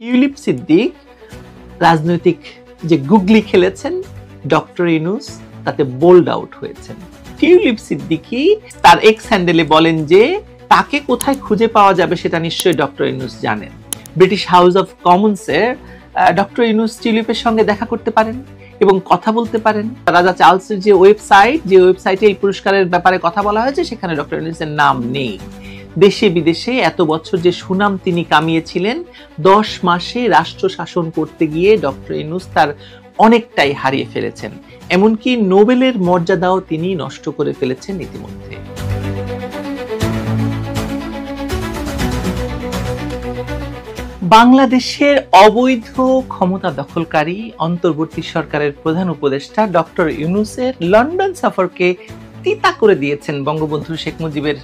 Tulip Siddique রাজনৈতিক যে গুগলি খেলেছেন ডক্টর ইউনূস তাতে বোল্ড আউট হয়েছেন। টিউলিপ সিদ্দিকী তার এক্স হ্যান্ডেলে বলেন যে তাকে কোথায় খুঁজে পাওয়া যাবে সেটা নিশ্চয়ই ডক্টর ইউনূস জানেন। ব্রিটিশ হাউস অফ কমন্সের ডক্টর ইউনূস টিউলিপের সঙ্গে দেখা করতে পারেন এবং কথা বলতে পারেন। রাজা চার্লসের যে ওয়েবসাইটে এই পুরস্কারের ব্যাপারে কথা বলা হয়েছে সেখানে ডক্টর ইউনূসের নাম নেই। দেশে বিদেশে এত বছর যে সুনাম তিনি কামিয়েছিলেন, 10 মাসে রাষ্ট্র শাসন করতে গিয়ে ডক্টর ইউনূস তার অনেকটাই হারিয়ে ফেলেছেন। এমনকি নোবেলের মর্যাদাও তিনি নষ্ট করে ফেলেছেন ইতিমধ্যে। বাংলাদেশের অবৈধ ক্ষমতা দখলকারী অন্তর্বর্তী সরকারের প্রধান উপদেষ্টা ডক্টর ইউনূসের লন্ডন সফরকে তিতা করে দিয়েছেন বঙ্গবন্ধু শেখ মুজিবের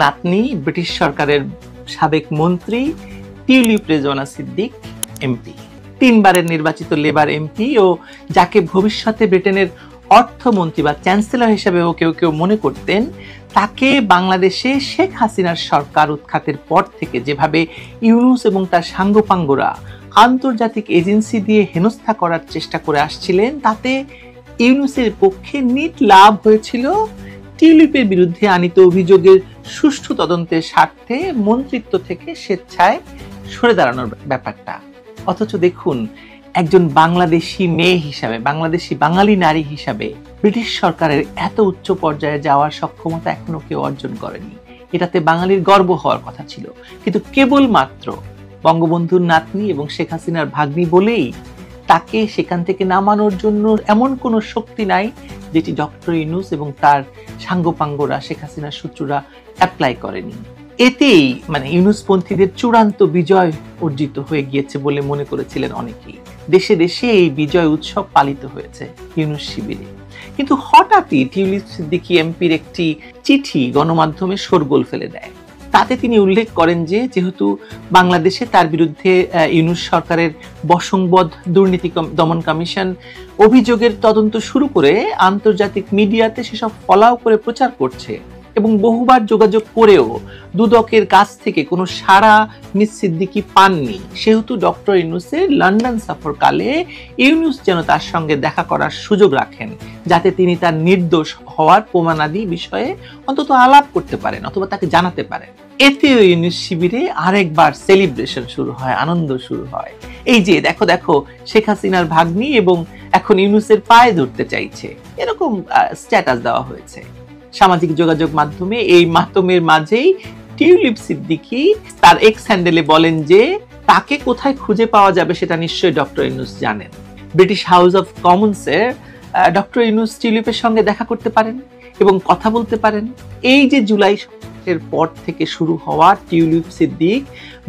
নাতনি, ব্রিটিশ সরকারের সাবেক মন্ত্রী টিউলিপ রেজওয়ানা সিদ্দিক এমপি, 3 বারের নির্বাচিত লেবার এমপি ও যাকে ভবিষ্যতে ব্রিটেনের অর্থমন্ত্রী বা চ্যান্সেলর হিসেবেও কেউ মনে করতেন, তাকে বাংলাদেশে শেখ হাসিনার সরকার উৎখাতের পর থেকে যেভাবে ইউনূস এবং তার সাঙ্গপাঙ্গরা আন্তর্জাতিক এজেন্সি দিয়ে হেনস্থা করার চেষ্টা করে আসছিলেন, তাতে ইউনূসের পক্ষে নিট লাভ হয়েছিল টিউলিপের বিরুদ্ধে আনিত অভিযোগের সুষ্ঠু তদন্তের স্বার্থে মন্ত্রিত্ব থেকে স্বেচ্ছায় সরে দাঁড়ানোর ব্যাপারটা। অথচ দেখুন, একজন বাংলাদেশি মেয়ে হিসাবে, বাংলাদেশি বাঙালি নারী হিসাবে ব্রিটিশ সরকারের এত উচ্চ পর্যায়ে যাওয়ার সক্ষমতা এখনো কেউ অর্জন করেনি। এটাতে বাঙালির গর্ব হওয়ার কথা ছিল, কিন্তু কেবলমাত্র বঙ্গবন্ধুর নাতনি এবং শেখ হাসিনার ভাগ্নি বলেই তাকে সেখান থেকে নামানোর জন্য এমন কোনো শক্তি নাই যেটি ডক্টর ইউনূস এবং তার সাঙ্গপাঙ্গরা, শেখ হাসিনার শত্রুরা অ্যাপ্লাই করেনি। এতেই ইউনূসপন্থীদের চূড়ান্ত বিজয় অর্জিত হয়ে গিয়েছে বলে মনে করেছিলেন অনেকেই। দেশে দেশে এই বিজয় উৎসব পালিত হয়েছে ইউনূস শিবিরে। কিন্তু হঠাৎই টিউলিপ সিদ্দিকী এমপির একটি চিঠি গণমাধ্যমে শোরগোল ফেলে দেয়। তাতে তিনি উল্লেখ করেন যে যেহেতু বাংলাদেশে তার বিরুদ্ধে ইউনূস সরকারের বশংবদ দুর্নীতি দমন কমিশন অভিযোগের তদন্ত শুরু করে আন্তর্জাতিক মিডিয়াতে সেসব ফলাও করে প্রচার করছে এবং বহুবার যোগাযোগ করেও দুদকের কাছ থেকে কোনো সাড়া মিস সিদ্দিকী পাননি, সেহেতু ডক্টর ইউনূসের লন্ডন সফরকালে ইউনূস যেন তার সঙ্গে দেখা করার সুযোগ রাখেন, যাতে তিনি তার নির্দোষ হওয়ার প্রমাণাদি বিষয়ে অন্তত আলাপ করতে পারেন অথবা তাকে জানাতে পারেন। এতেও ইউনূস শিবিরে আরেকবার সেলিব্রেশন শুরু হয়, আনন্দ শুরু হয়। এই যে দেখো শেখ হাসিনার ভাগ্নি এবং এখন ইউনূসের পায়ে ধরতে চাইছে, এরকম স্ট্যাটাস দেওয়া হয়েছে সামাজিক যোগাযোগ মাধ্যমে। এই মাতমের মাঝেই টিউলিপ সিদ্দিকী তার এক্স হ্যান্ডেলে বলেন যে তাকে কোথায় খুঁজে পাওয়া যাবে সেটা নিশ্চয়ই ডক্টর ইউনূস জানেন। ব্রিটিশ হাউস অফ কমন্সের ডক্টর ইউনূস টিউলিপের সঙ্গে দেখা করতে পারেন এবং কথা বলতে পারেন। এই যে জুলাই এর পর থেকে শুরু হওয়া টিউলিপ সিদ্দিক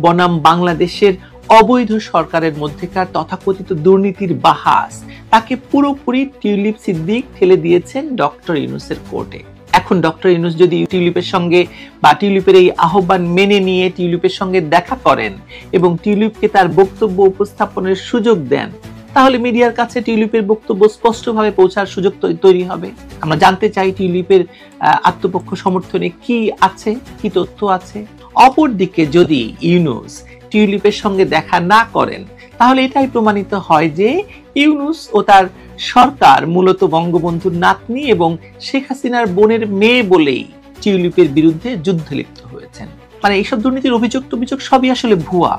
বনাম বাংলাদেশের অবৈধ সরকারের মধ্যেকার তথাকথিত দুর্নীতির বাহাস, তাকে পুরোপুরি টিউলিপ সিদ্দিক ঠেলে দিয়েছেন ডক্টর ইউনূসের কোর্টে। এখন ডক্টর ইউনূস যদি টিউলিপের সঙ্গে বা টিউলিপের এই আহ্বান মেনে নিয়ে টিউলিপের সঙ্গে দেখা করেন এবং টিউলিপকে তার বক্তব্য উপস্থাপনের সুযোগ দেন, তাহলে মিডিয়ার কাছে টিউলিপের বক্তব্য স্পষ্টভাবে পৌঁছার সুযোগ তৈরি হবে। আমরা জানতে চাই টিউলিপের আত্মপক্ষ সমর্থনে কি আছে, কি তথ্য আছে। অপরদিকে যদি ইউনূস টিউলিপের সঙ্গে দেখা না করেন, তাহলে এটাই প্রমাণিত হয় যে ইউনূস ও তার সরকার মূলত বঙ্গবন্ধুর নাতনি এবং শেখ হাসিনার বোনের মেয়ে বলেই টিউলিপের বিরুদ্ধে যুদ্ধে লিপ্ত হয়েছেন। এইসব দুর্নীতির অভিযোগ সবই আসলে ভুয়া,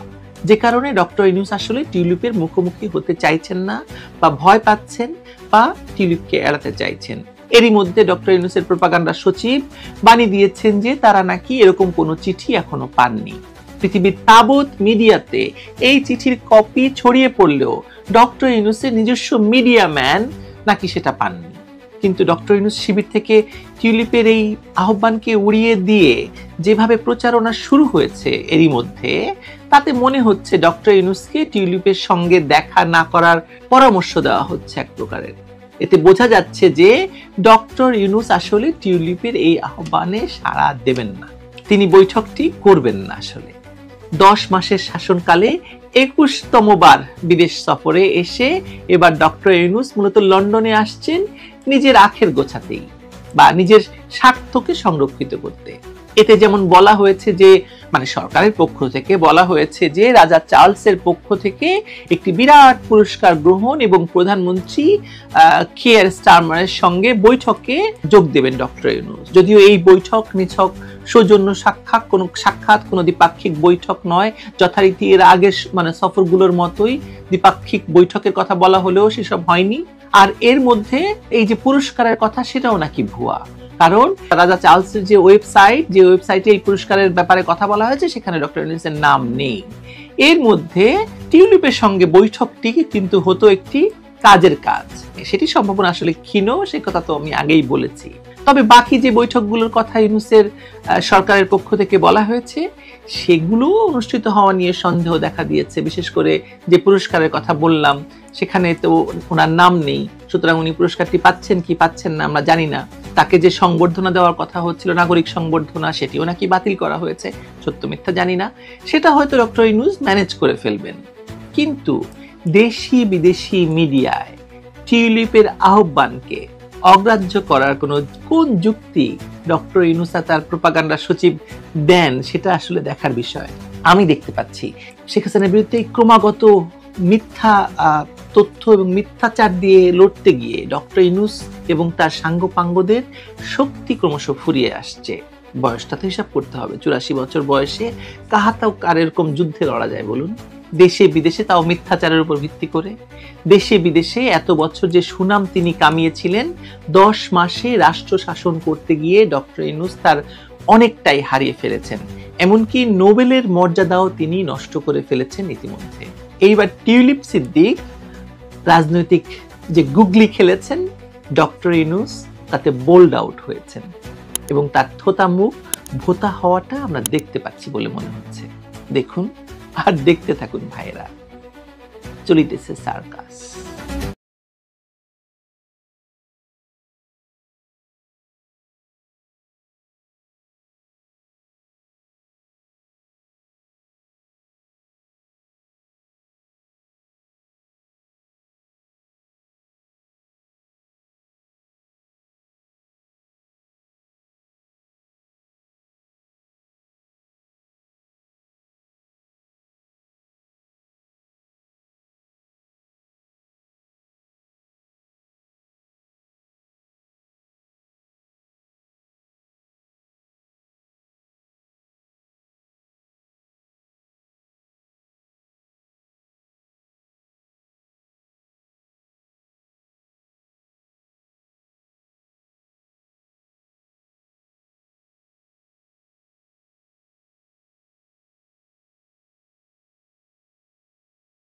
যে কারণে ডক্টর ইউনূস আসলে টিউলিপের মুখোমুখি হতে চাইছেন না বা ভয় পাচ্ছেন বা টিউলিপকে এড়াতে চাইছেন। এরই মধ্যে ডক্টর ইউনূসের প্রোপাগান্ডা সচিব বাণী দিয়েছেন যে তারা নাকি এরকম কোনো চিঠি এখনো পাননি। পৃথিবীর তাবৎ মিডিয়াতে এই চিঠির কপি ছড়িয়ে পড়লেও ডক্টর ইউনূসের নিজস্ব মিডিয়া ম্যান নাকি সেটা পাননি। কিন্তু ডক্টর ইউনূস শিবির থেকে টিউলিপের এই আহ্বানকে উড়িয়ে দিয়ে যেভাবে প্রচারণা শুরু হয়েছে এরই মধ্যে, তাতে মনে হচ্ছে ডক্টর ইউনূসকে টিউলিপের সঙ্গে দেখা না করার পরামর্শ দেওয়া হচ্ছে এক প্রকারের। এতে বোঝা যাচ্ছে যে ডক্টর ইউনূস আসলে টিউলিপের এই আহ্বানে সাড়া দেবেন না, তিনি বৈঠকটি করবেন না। আসলে 10 মাসের শাসনকালে 21তম বার বিদেশ সফরে এসে এবার ডক্টর ইউনূস মূলত লন্ডনে আসছেন নিজের আখের গোছাতেই বা নিজের স্বার্থকে সংরক্ষিত করতে। এতে যেমন বলা হয়েছে যে মানে সরকারের পক্ষ থেকে বলা হয়েছে যে রাজা চার্লসের পক্ষ থেকে একটি বিরাট পুরস্কার গ্রহণ এবং প্রধানমন্ত্রী কিয়ার স্টারমারের সঙ্গে বৈঠকে যোগ দেবেন ডক্টর ইউনূস। যদিও এই বৈঠক নিছক সৌজন্য সাক্ষাৎ কোনো দ্বিপাক্ষিক বৈঠক নয়, যথারীতি এর আগের মানে সফরগুলোর মতোই দ্বিপাক্ষিক বৈঠকের কথা বলা হলেও সেসব হয়নি। আর এর মধ্যে এই যে পুরস্কারের কথা সেটাও নাকি ভুয়া, কারণ রাজা চার্লসের যে ওয়েবসাইটে এই পুরস্কারের ব্যাপারে কথা বলা হয়েছে সেখানে ডক্টর ইউনূসের নাম নেই। এর মধ্যে টিউলিপের সঙ্গে বৈঠকটি কিন্তু হতো একটি কাজের কাজ, সেটি সম্ভাবনা আসলে ক্ষীণ, সে কথা তো আমি আগেই বলেছি। তবে বাকি যে বৈঠকগুলোর কথা ইউনূসের সরকারের পক্ষ থেকে বলা হয়েছে সেগুলো অনুষ্ঠিত হওয়া নিয়ে সন্দেহ দেখা দিয়েছে। বিশেষ করে যে পুরস্কারের কথা বললাম সেখানে তো ওনার নাম নেই, সুতরাং উনি পুরস্কারটি পাচ্ছেন কি পাচ্ছেন না আমরা জানি না। তাকে যে সংবর্ধনা দেওয়ার কথা হচ্ছিল, নাগরিক সংবর্ধনা, সেটিও নাকি বাতিল করা হয়েছে, সত্য মিথ্যা জানি না। সেটা হয়তো ডক্টর ইউনূস ম্যানেজ করে ফেলবেন। কিন্তু দেশি বিদেশি মিডিয়ায় টিউলিপের আহ্বানকে অগ্রাহ্য করার কোন যুক্তি ডক্টর ইউনূস তার প্রোপাগান্ডা সচিব দেন সেটা আসলে দেখার বিষয়। আমি দেখতে পাচ্ছি শেখ হাসিনার বিরুদ্ধে ক্রমাগত মিথ্যা তথ্য এবং মিথ্যাচার দিয়ে লড়তে গিয়ে ডক্টর ইউনূস এবং তার সাঙ্গপাঙ্গদের শক্তি ক্রমশ ফুরিয়ে আসছে। বয়সটা তো হিসাব করতে হবে, 84 বছর বয়সে কাহাতাও কার এরকম যুদ্ধে লড়া যায় বলুন? দেশে বিদেশে, তাও মিথ্যাচারের উপর ভিত্তি করে। দেশে বিদেশে এত বছর যে সুনাম তিনি কামিয়েছিলেন, 10 মাসে রাষ্ট্র শাসন করতে গিয়ে ডক্টর ইউনূস তার অনেকটাই হারিয়ে ফেলেছেন। এমনকি নোবেলের মর্যাদাও তিনি নষ্ট করে ফেলেছেন ইতিমধ্যে। এইবার টিউলিপ সিদ্দিক রাজনৈতিক যে গুগলি খেলেছেন, ডক্টর ইউনূস তাতে বোল্ড আউট হয়েছেন এবং তার থোতা মুখ ভোতা হওয়াটা আমরা দেখতে পাচ্ছি বলে মনে হচ্ছে। দেখুন আর দেখতে থাকুন ভাইরা, চলিতেছে সার্কাস।